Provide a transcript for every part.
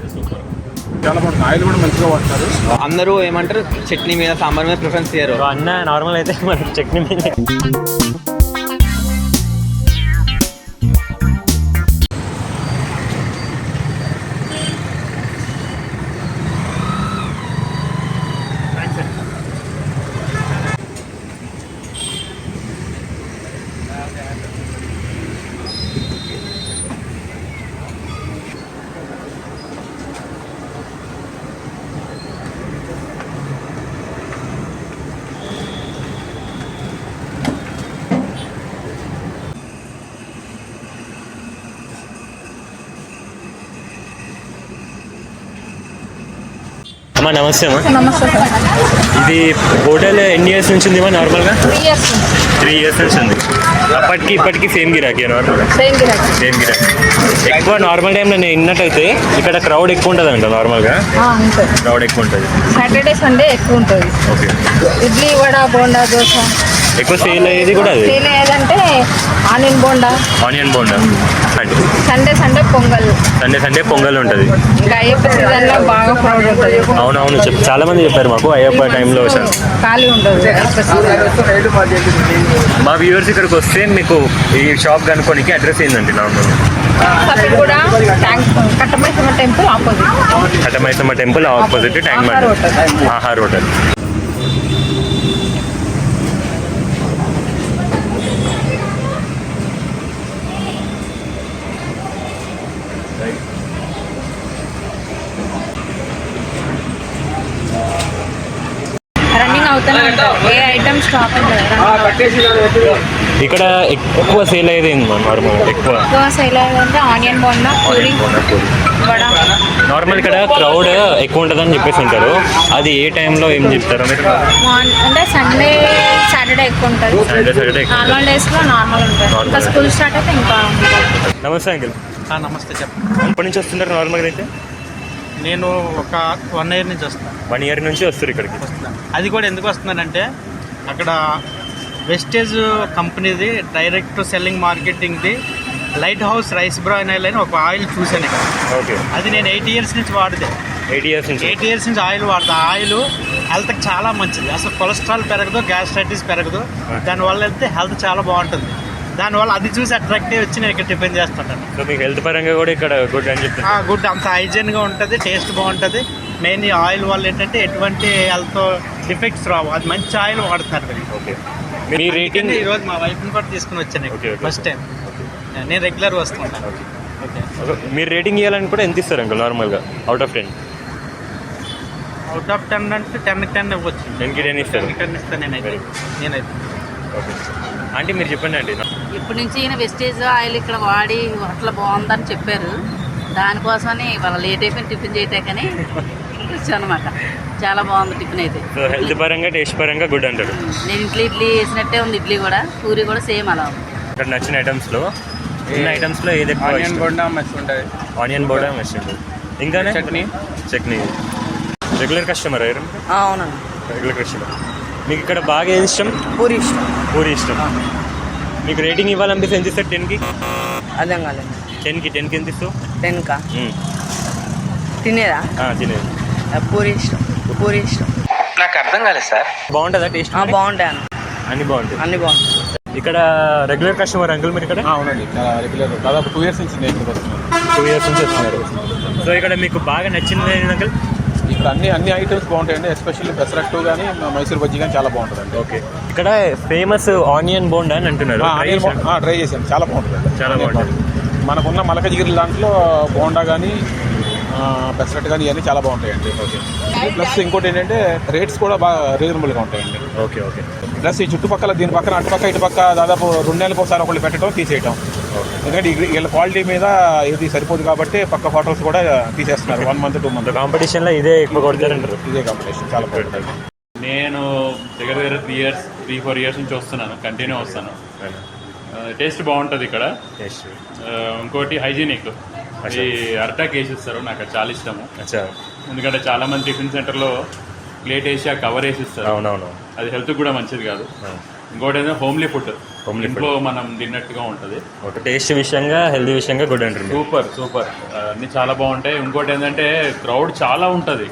అయితే సూపర్, చాలా బాగుంటుంది. ఆయిల్ కూడా మంచిగా వాడతారు. అందరూ ఏమంటారు చట్నీ మీద సాంబార్ మీద ప్రిఫరెన్స్ చేయరు. అన్న నార్మల్ అయితే మనకి చట్నీ మీద. అమ్మా నమస్తే అమ్మా. నమస్తే సార్. ఇది హోటల్ ఎన్ని ఇయర్స్ నుంచి ఉంది నార్మల్గా? 3 years. 3 years నుంచి ఉంది. అప్పటికి ఇప్పటికి సేమ్ గిరాకీ నార్మల్గా? సేమ్ గిరాకీ. సేమ్ గిరాకీ. ఎక్కువ నార్మల్ టైంలో నేను విన్నట్టయితే ఇక్కడ క్రౌడ్ ఎక్కువ ఉంటుంది అంట నార్మల్గా. ఉంటుంది. క్రౌడ్ ఎక్కువ ఉంటుంది. సాటర్డే సండే ఎక్కువ ఉంటుంది. ఓకే. ఇడ్లీ వడ బోండా దోశ ఎక్కువ సేల్ అయ్యేది కూడా అది. సేల్ అయ్యేదంటే onion bonda. Onion bonda. Sunday pongal. Sunday pongal ఉంటుంది. ఇంకా అయ్యప్ప సీజన్లో బాగా క్రౌడ్ ఉంటుంది. అవునవును చాలా మంది చెప్పారు మాకు అయ్యప్ప టైంలో వచ్చాను. ఖాళీ ఉండదు అయ్యప్ప సీజన్. మా వ్యూవర్స్ ఇక్కడికి వస్తే మీకు ఈ షాప్ కనుక్కోనికి అడ్రస్ ఏంటండి నార్మల్? కూడా Kattamaisamma temple opposite. Kattamaisamma temple opposite Tank Bund Aahar hotel. Running అవుతానే ఉంటుంది. ఏ ఐటమ్ స్టాప్ ఇక్కడ ఎక్కువ సేల్ అయ్యేది నార్మల్ ఎక్కువ సేల్ అయ్యేదంటే ఆనియన్ బోండా పూరి వడ. నార్మల్ ఇక్కడ క్రౌడ్ ఎక్కువ ఉంటుందని చెప్పేసి ఉంటారు. అది ఏ టైంలో ఏం చెప్తారు మీరు? అంటే సండే సాటర్డే ఎక్కువ ఉంటుంది. సాటర్డే నార్మల్ డేస్లో నార్మల్ ఉంటుంది. ఇంకా స్కూల్ స్టార్ట్ అయితే ఇంకా ఉంటుంది. నమస్తే అంకిల్. నమస్తే చెప్పండి. ఎప్పటి నుంచి వస్తుంటారు నార్మల్గా అయితే? నేను ఒక 1 year నుంచి వస్తాను. 1 year నుంచి వస్తారు ఇక్కడికి. అది కూడా ఎందుకు వస్తున్నానంటే అక్కడ వెస్టేజ్ కంపెనీది డైరెక్ట్ సెల్లింగ్ మార్కెటింగ్ది light house rice bran oil అని ఒక ఆయిల్ చూశాను ఇక్కడ. ఓకే. అది నేను 8 years నుంచి వాడితే. 8 years నుంచి ఆయిల్ వాడతా. ఆ ఆయిల్ హెల్త్కి చాలా మంచిది. అసలు కొలెస్ట్రాల్ పెరగదు, గ్యాస్ట్రైటిస్ పెరగదు. దానివల్ల వెళ్తే హెల్త్ చాలా బాగుంటుంది. దానివల్ల అది చూసి అట్రాక్టివ్ వచ్చి నేను ఇక్కడ టిఫిన్ చేస్తుంటాను. సో మీకు హెల్త్ పరంగా కూడా ఇక్కడ గుడ్ అని చెప్తాను. గుడ్, అంత హైజీన్గా ఉంటుంది, టేస్ట్ బాగుంటుంది. మెయిన్ ఈ ఆయిల్ వల్ల ఏంటంటే ఎటువంటి హెల్త్ డిఫెక్ట్స్ రావు. అది మంచి ఆయిల్ వాడుతున్నారు మీరు. ఓకే. మీ రేటింగ్? ఈరోజు మా వైఫ్ని కూడా తీసుకుని వచ్చాను ఫస్ట్ టైం. నేను రెగ్యులర్ వస్తుంటాను. ఓకే. మీరు రేటింగ్ ఇవ్వాలని కూడా ఎంత ఇస్తారు అంకుల్ నార్మల్గా అవుట్ ఆఫ్ 10? అవుట్ ఆఫ్ 10 అంటే 10కి 10 ఇవ్వచ్చు. 10కి 10 ఇస్తారు. 10 ఇస్తాను నేనైతే. ఓకే ఆంటీ మీరు చెప్పండి అండి. ఇప్పటి నుంచి ఈయన వెస్టేజ్ ఆయిల్ ఇక్కడ వాడి అట్లా బాగుందని చెప్పారు. దానికోసమని వాళ్ళ లేట్ అయిపోయిన టిఫిన్ చేయటే కానీ వచ్చాను అనమాట. చాలా బాగుంది టిఫిన్ అయితే. సో హెల్త్ పరంగా టేస్ట్ పరంగా గుడ్ అంటారు. నేను ఇడ్లీ వేసినట్టే ఉంది. ఇడ్లీ కూడా పూరి కూడా సేమ్ అలా ఉంది. ఇక్కడ నచ్చిన ఐటమ్స్లో ఏది ఎక్కువ? ఆనియన్ బోండా మస్తు ఉంటుంది. ఆనియన్ బోండా మస్తు ఉంటుంది. ఇంకానే చట్నీ. రెగ్యులర్ కస్టమర్ అయ్యారు? అవునండి, రెగ్యులర్ కస్టమర్. మీకు ఇక్కడ బాగా ఏది ఇష్టం? పూరి ఇష్టం. మీకు రేటింగ్ ఇవ్వాలనిపిస్తే ఎంత ఇస్తారు 10కి? అర్థం కాలేదు. 10కి ఎంత ఇస్తావు? 10కా? తినేదా? తినేది. పూరి ఇష్టం. నాకు అర్థం కాలేదు సార్. బాగుంటుందా టేస్ట్? బాగుంటాయి అన్ని బాగుంటాయి. ఇక్కడ రెగ్యులర్ కస్టమర్ అంకుల్ మీరు ఇక్కడ? అవునండి, చాలా రెగ్యులర్. దాదాపు 2 years నుంచి నేను ఇక్కడికి వస్తున్నాను. 2 years నుంచి వస్తున్నారు. సో ఇక్కడ మీకు బాగా నచ్చింది అంకుల్? ఇక్కడ అన్ని ఐటమ్స్ బాగుంటాయండి. ఎస్పెషల్లీ పెసరట్టు కానీ మైసూర్ బజ్జీ కానీ చాలా బాగుంటుందండి. ఓకే. ఇక్కడ ఫేమస్ ఆనియన్ బోండా అని అంటున్నారు. ట్రై చేశాను, చాలా బాగుంటుంది. చాలా బాగుంటుంది. మనకున్న మలకజిగిరి దాంట్లో బోండా కానీ పెసరట్టు కానీ ఇవన్నీ చాలా బాగుంటాయండి. ఓకే. ప్లస్ ఇంకోటి ఏంటంటే రేట్స్ కూడా బాగా రీజనబుల్గా ఉంటాయండి. ఓకే. ప్లస్ ఈ చుట్టుపక్కల దీని పక్కన అటుపక్క ఇటుపక్క దాదాపు 2 నెలలకు ఒకసారి ఒకళ్ళు పెట్టడం తీసేయటం. ఎందుకంటే వీళ్ళ క్వాలిటీ మీద ఇది సరిపోదు కాబట్టి పక్క హోటల్స్ కూడా తీసేస్తున్నారు. 1 month 2 months కాంపిటీషన్లో ఇదే ఎక్కువ కొడతారంటారు. ఇదే కాంపిటీషన్ చాలా బాగుంటుంది. నేను దగ్గర 3-4 years నుంచి వస్తున్నాను. కంటిన్యూ వస్తాను. టేస్ట్ బాగుంటుంది ఇక్కడ. ఇంకోటి హైజీనిక్. ఈ అరటాక్ వేసిస్తారు, నాకు అది చాలా ఇష్టము. ఎందుకంటే చాలా మంది టిఫిన్ సెంటర్లో ప్లేట్ వేసి ఆ కవర్ వేసిస్తారు. అవునవును. అది హెల్త్ కూడా మంచిది కాదు. ఇంకోటి ఏంటంటే హోమ్లీ ఫుడ్, Homely ఇంట్లో మనం తిన్నట్టుగా ఉంటుంది. ఒక టేస్ట్ విషయంగా హెల్తీ విషయంగా గుడ్ అంటారు. సూపర్ అన్నీ చాలా బాగుంటాయి. ఇంకోటి ఏంటంటే క్రౌడ్ చాలా ఉంటుంది.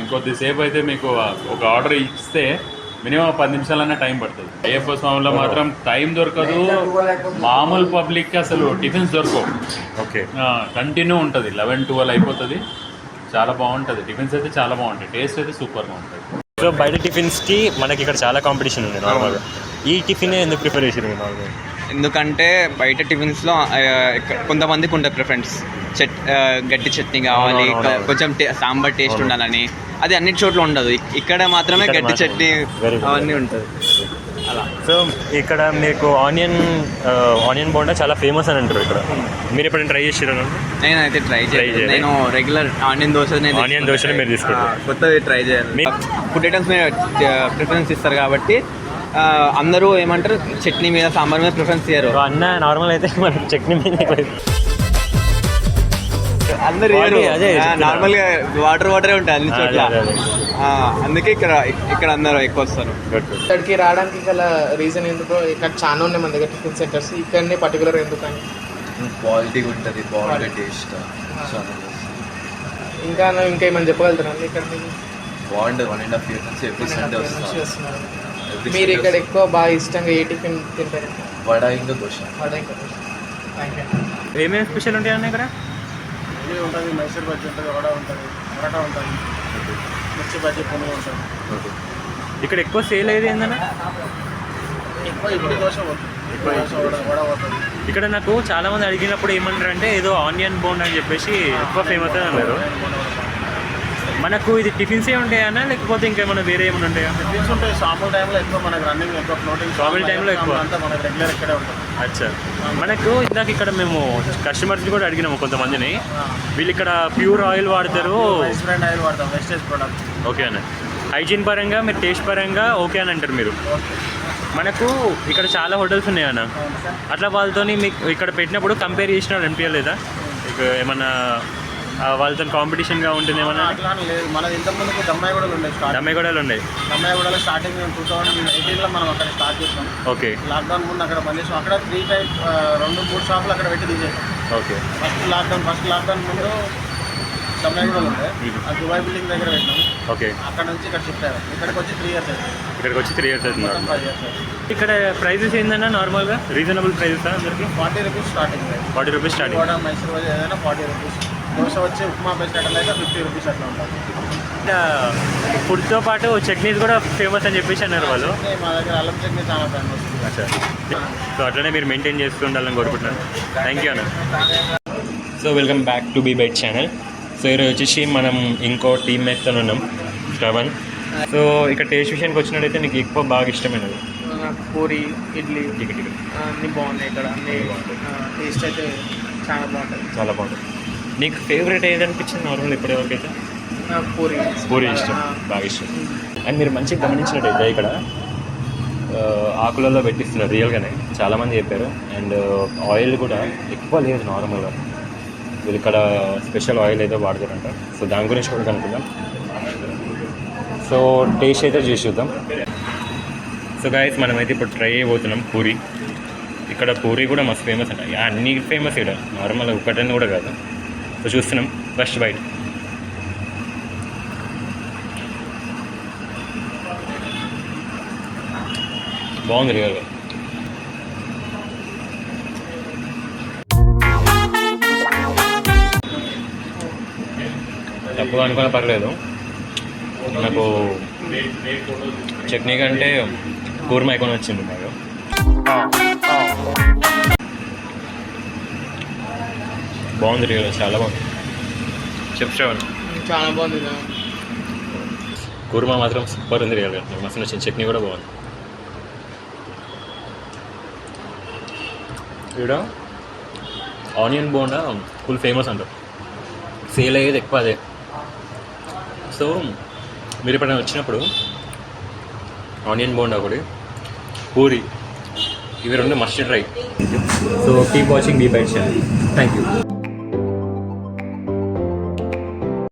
ఇంకొద్దిసేపు అయితే మీకు ఒక ఆర్డర్ ఇస్తే మినిమం 10 నిమిషాలన్నా టైం పడుతుంది. అయ్యప్ప స్వామిలో మాత్రం టైం దొరకదు. మామూలు పబ్లిక్ అసలు టిఫిన్స్ దొరకవు. ఓకే, కంటిన్యూ ఉంటుంది, 11-12 అయిపోతుంది. చాలా బాగుంటుంది. టిఫిన్స్ అయితే చాలా బాగుంటాయి, టేస్ట్ అయితే సూపర్గా ఉంటుంది. సో బయట టిఫిన్స్కి మనకి ఇక్కడ చాలా కాంపిటీషన్ ఉంది నార్మల్గా. ఈ టిఫిన్ ఎందుకు ప్రిఫర్ చేసారు నార్మల్గా? ఎందుకంటే బయట టిఫిన్స్లో కొంతమందికి ఉంటుంది ప్రిఫరెన్స్, గట్టి చట్నీ కావాలి, అవునవును. కొంచెం సాంబార్ టేస్ట్ ఉండాలని. అది అన్ని చోట్ల ఉండదు. ఇక్కడ మాత్రమే ఇక్కడ గట్టి మాత్రం. Chutney Very good. అవన్నీ ఉంటుంది. అలా సో ఇక్కడ మీకు ఆనియన్ బోండా చాలా ఫేమస్ అని అంటారు ఇక్కడ. మీరు ఎప్పుడైనా ట్రై చేసారా? నేనైతే ట్రై చేయలేదు. చేయలేదు. నేను రెగ్యులర్ ఆనియన్ దోశనే ఆనియన్ దోశనే మీరు తీసుకుంటారు. కొత్తది ట్రై చేయాలి. ఫుడ్ ఐటమ్స్ మీద ప్రిఫరెన్స్ ఇస్తారు కాబట్టి అందరూ ఏమంటారు, చట్నీ మీద సాంబార్ మీద ప్రిఫరెన్స్ ఇయ్యరు. సో అన్న నార్మల్ అయితే మనకి చట్నీ మీద అందరు అదే చెప్తున్నా. నార్మల్గా వాటరే ఉంటాయి అన్ని చోట్ల. అదే. అందుకే ఇక్కడ అందరూ ఎక్కువ వస్తారు. ఇక్కడికి రావడానికి గల రీజన్ ఎందుకు, ఇక్కడ చాలా ఉన్నాయి మన దగ్గర టిఫిన్ సెంటర్స్, ఇక్కడనే పర్టికులర్ ఎందుకని? క్వాలిటీ ఉంటుంది, బాగుంటుంది టేస్ట్. ఇంకా ఏమైనా చెప్పగలుగుతారండి? ఇక్కడ మీకు బాగుంటుంది. 1.5 years నుంచి ఎవ్రీ సండే వస్తాను. మీరు ఇక్కడ ఎక్కువ బాగా ఇష్టంగా ఏ టిఫిన్ తింటారు? వడ ఇంకా దోశ. Thank you. ఏమేమి స్పెషల్ ఉంటాయన్న ఇక్కడ? ఇడ్లీ ఉంటుంది, మైసూర్ బజ్జీ ఉంటుంది, వడ ఉంటుంది, పరోటా ఉంటుంది, మిర్చి బజ్జీ పునుగు ఉంటుంది. ఇక్కడ ఎక్కువ సేల్ అయ్యేది ఏందన్నా? ఎక్కువ ఇడ్లీ దోశ పోతుంది, వడ పోతుంది. ఇక్కడ నాకు చాలా మంది అడిగినప్పుడు ఏమంటారు అంటే ఏదో ఆనియన్ బోండ్ అని చెప్పేసి ఎక్కువ ఫేమస్ అని అన్నారు. మనకు ఇది టిఫిన్సే ఉంటాయన్నా లేకపోతే ఇంకేమైనా వేరే ఏమైనా ఉంటాయా? టిఫిన్స్ ఉంటాయి. షాపుల టైంలో ఎక్కువ మనకు రన్నింగ్, ఎక్కువ ఫ్లోటింగ్. షాపుల టైంలో ఎక్కువ అంతా మనకు రెగ్యులర్ ఇక్కడే ఉంటుంది. అచ్చా, మనకు ఇందాక ఇక్కడ మేము కస్టమర్స్ని కూడా అడిగినాము కొంతమందిని. వీళ్ళు ఇక్కడ ప్యూర్ ఆయిల్ వాడతారు, రైస్ బ్రాండ్ ఆయిల్ వాడతాం, వెస్టేజ్ ప్రోడక్ట్. ఓకే అన్న. హైజీన్ పరంగా మీరు టేస్ట్ పరంగా ఓకే అని అంటారు మీరు. మనకు ఇక్కడ చాలా హోటల్స్ ఉన్నాయి అన్న, అట్లా వాళ్ళతో మీకు ఇక్కడ పెట్టినప్పుడు కంపేర్ చేసినా అనిపించలేదా? మీకు ఏమన్నా వాళ్ళతో కాంపిటీషన్గా ఉంటుంది ఏమన్నా? అట్లా లేదు. మనది ఇంతకుముందుకు దమ్మాయిగూడలు ఉన్నాయి. దమ్మాయిగూడలో ఉన్నాయి. దమ్మాయిగూడలో స్టార్టింగ్ 2018లో మనం అక్కడ స్టార్ట్ చేసాం. ఓకే, లాక్డౌన్ ముందు అక్కడ పనిచేసాం. అక్కడ 2-3 షాపులు అక్కడ పెట్టి తీసేసాం. ఓకే. ఫస్ట్ లాక్డౌన్ ముందు దమ్మాయిగూడలు ఉండే, ఆ దుబాయ్ బిల్డింగ్ దగ్గర పెట్టినాం. ఓకే, అక్కడ నుంచి ఇక్కడ షిఫ్ట్ అయ్యాం. ఇక్కడికి వచ్చి 3 years అయింది. ఇక్కడికి వచ్చి 3 years అవుతుంది. 5 years అయింది. ఇక్కడ ప్రైజెస్ ఏందన్నా నార్మల్గా రీజనబుల్ ప్రైజెస్ అందరికి? 40 rupees starting price. 40 rupees starting. కూడా మైసూర్ బజ్జీ ఏదైనా 40 రూపీస్. దోశ వచ్చి ఉప్మా బెస్ట్ అట్లా అయితే 50 రూపీస్ అట్లా ఉంటుంది. ఇంకా ఫుడ్తో పాటు చట్నీస్ కూడా ఫేమస్ అని చెప్పేసి అన్నారు వాళ్ళు. మా దగ్గర అల్లం చట్నీ చాలా ఫేమస్. అచ్చా, సో అట్లనే మీరు మెయింటైన్ చేస్తూ ఉండాలని కోరుకుంటున్నాను. థ్యాంక్ యూ అన్న. So welcome back to B Byte channel. So ఈరోజు వచ్చేసి మనం ఇంకో టీమ్మేట్తో ఉన్నాం, శ్రవణ్. సో ఇక్కడ టేస్ట్ విషయానికి వచ్చినట్టయితే నీకు ఎక్కువ బాగా ఇష్టమైనది? నాకు పూరి, ఇడ్లీ అన్నీ బాగున్నాయి ఇక్కడ. అన్నీ టేస్ట్ అయితే చాలా బాగుంటుంది. చాలా బాగుంటుంది. నీకు ఫేవరెట్ ఏది అనిపించింది నార్మల్ ఇప్పటివరకైతే? నాకు పూరి ఇష్టం, బాగా ఇష్టం. అండ్ మీరు మంచిగా గమనించినట్టయితే ఇక్కడ ఆకులలో పెట్టిస్తున్నారు రియల్గానే, చాలామంది చెప్పారు. అండ్ ఆయిల్ కూడా ఎక్కువ లేదు నార్మల్గా. వీళ్ళు ఇక్కడ స్పెషల్ ఆయిల్ అయితే వాడతారంట. సో దాని గురించి కూడా కనుక్కుందాం. సో టేస్ట్ అయితే చేసి చూద్దాం. సో గాయస్ మనమైతే ఇప్పుడు ట్రై అయిపోతున్నాం పూరి. ఇక్కడ పూరి కూడా మస్తు ఫేమస్ అంట, అన్నీ ఫేమస్ ఇక్కడ, నార్మల్ ఒకటని కూడా కాదు. సో చూస్తున్నాం, ఫస్ట్ బైట్. బాగుంది రియల్గా. తప్పుగా అనుకున్నా పర్లేదు. నాకు చట్నీ కంటే కూర్మా ఎక్కువ వచ్చింది నాకు. బాగుంది రియల్గా, చాలా బాగుంది. చెప్తాను, చాలా బాగుంది. కూర్మా మాత్రం సూపర్ ఉంది రియల్గా, నాకు మస్తు నచ్చింది. చట్నీ కూడా బాగుంది. ఇక్కడ ఆనియన్ బోండా ఫుల్ ఫేమస్ అంటారు, సేల్ అయ్యేది ఎక్కువ అదే. సో మీరు ఎప్పుడైనా వచ్చినప్పుడు ఆనియన్ బోండా ఒకటి, పూరి, ఇవి రెండు must try. So keep watching B Byte channel. Thank you.